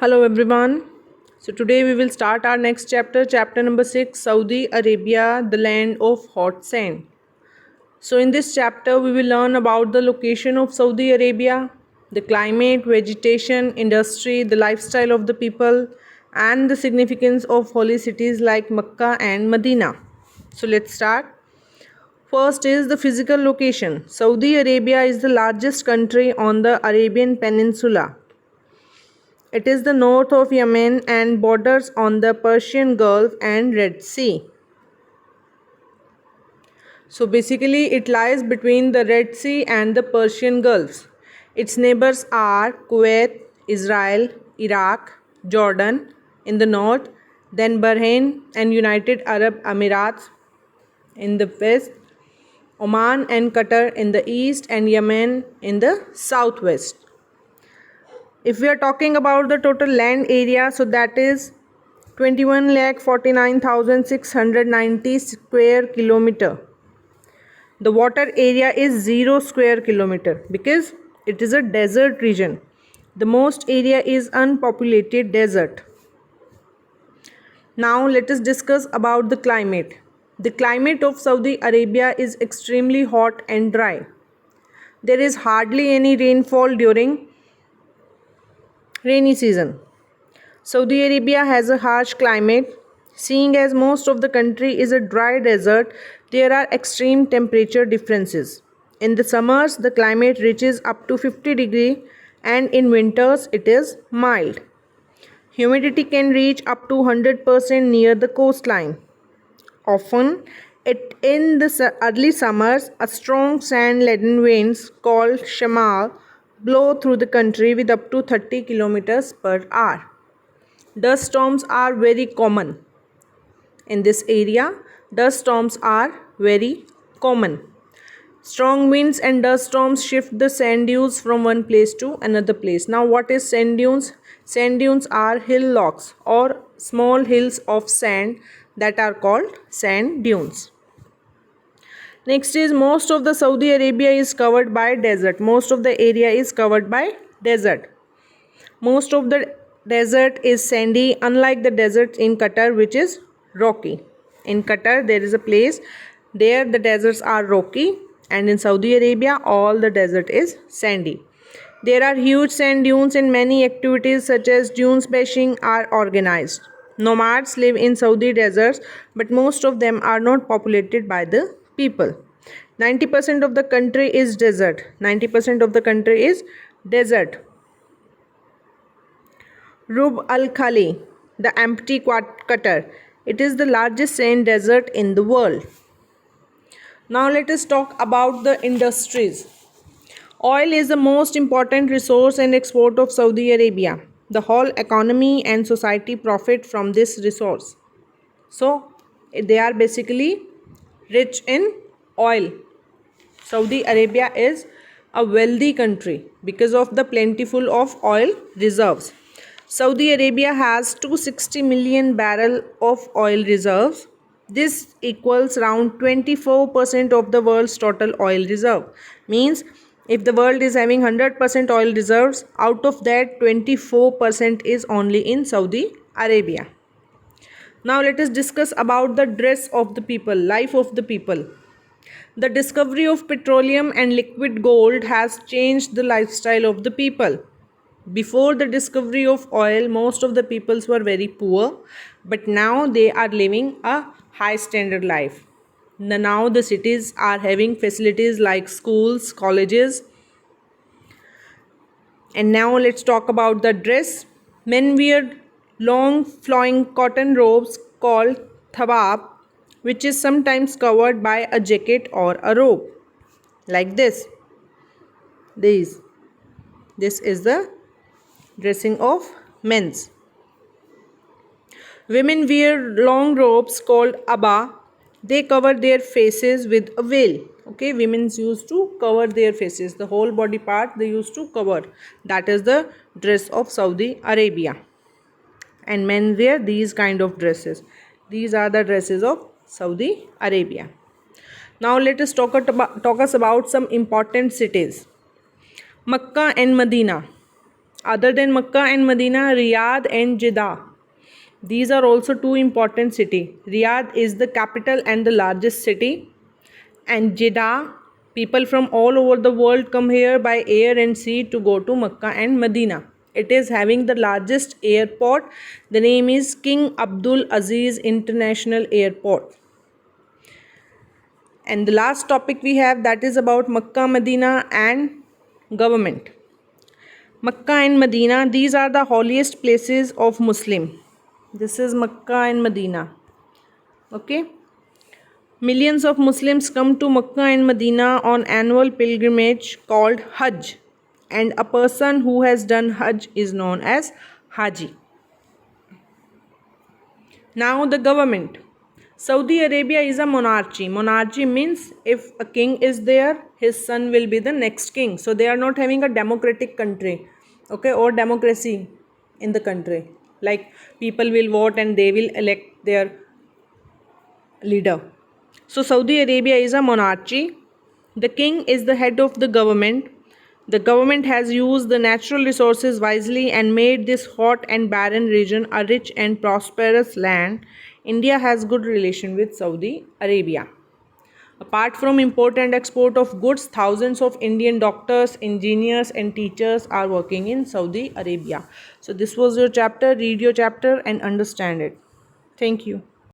Hello everyone. So today we will start our next chapter, chapter number 6, Saudi Arabia, the land of hot sand. So in this chapter we will learn about the location of Saudi Arabia, the climate, vegetation, industry, the lifestyle of the people, and the significance of holy cities like Mecca and Medina. So let's start. First is the physical location. Saudi Arabia is the largest country on the Arabian Peninsula. It is the north of Yemen and borders on the Persian Gulf and Red Sea. So basically it lies between the Red Sea and the Persian Gulf. Its neighbors are Kuwait, Israel, Iraq, Jordan in the north, then Bahrain and United Arab Emirates in the west, Oman and Qatar in the east, and Yemen in the southwest. If we are talking about the total land area, so that is 21,49,690 square kilometer. The water area is 0 square kilometer because it is a desert region. The most area is unpopulated desert. Now let us discuss about the climate. The climate of Saudi Arabia is extremely hot and dry. There is hardly any rainfall during rainy season. Saudi Arabia has a harsh climate. Seeing as most of the country is a dry desert, there are extreme temperature differences. In the summers, the climate reaches up to 50 degrees and in winters it is mild. Humidity can reach up to 100% near the coastline. Often, in the early summers, a strong sand-laden winds called shamal blow through the country with up to 30 kilometers per hour. Dust storms are very common. In this area, dust storms are very common. Strong winds and dust storms shift the sand dunes from one place to another place. Now, what is sand dunes? Sand dunes are hillocks or small hills of sand that are called sand dunes. Next is most of the Saudi Arabia is covered by desert. Most of the area is covered by desert. Most of the desert is sandy, unlike the desert in Qatar, which is rocky. In Qatar, there is a place there the deserts are rocky, and in Saudi Arabia, all the desert is sandy. There are huge sand dunes and many activities such as dune bashing are organized. Nomads live in Saudi deserts, but most of them are not populated by the people. 90% of the country is desert. 90% of the country is desert. Rub al Khali, the empty Qatar. It is the largest sand desert in the world. Now let us talk about the industries. Oil is the most important resource and export of Saudi Arabia. The whole economy and society profit from this resource. So they are basically rich in oil. Saudi Arabia is a wealthy country because of the plentiful of oil reserves. Saudi Arabia has 260 million barrels of oil reserves. This equals around 24% of the world's total oil reserve. Means if the world is having 100% oil reserves, out of that 24% is only in Saudi Arabia. Now let us discuss about the dress of the people, life of the people. The discovery of petroleum and liquid gold has changed the lifestyle of the people. Before the discovery of oil, most of the peoples were very poor, but now they are living a high standard life. Now the cities are having facilities like schools, colleges. And now let's talk about the dress. Men wear long flowing cotton robes called thawab, which is sometimes covered by a jacket or a robe. Like this. This is the dressing of men's. Women wear long robes called abba. They cover their faces with a veil. Okay, women used to cover their faces, the whole body part they used to cover. That is the dress of Saudi Arabia. And men wear these kind of dresses. These are the dresses of Saudi Arabia. Now let us talk about some important cities. Mecca and Medina. Other than Makkah and Medina, Riyadh and Jeddah. These are also two important cities. Riyadh is the capital and the largest city. And Jeddah, people from all over the world come here by air and sea to go to Makkah and Medina. It is having the largest airport. The name is King Abdul Aziz International Airport. And the last topic we have, that is about Makkah, Medina and government. Makkah and Medina, these are the holiest places of Muslim. This is Makkah and Medina. Okay. Millions of Muslims come to Makkah and Medina on annual pilgrimage called Hajj, and a person who has done Hajj is known as Haji. Now the government. Saudi Arabia is a monarchy. Monarchy means if a king is there, his son will be the next king. So they are not having a democratic country, okay, or democracy in the country. Like people will vote and they will elect their leader. So Saudi Arabia is a monarchy. The king is the head of the government. The government has used the natural resources wisely and made this hot and barren region a rich and prosperous land. India has good relation with Saudi Arabia. Apart from import and export of goods, thousands of Indian doctors, engineers and teachers are working in Saudi Arabia. So this was your chapter. Read your chapter and understand it. Thank you.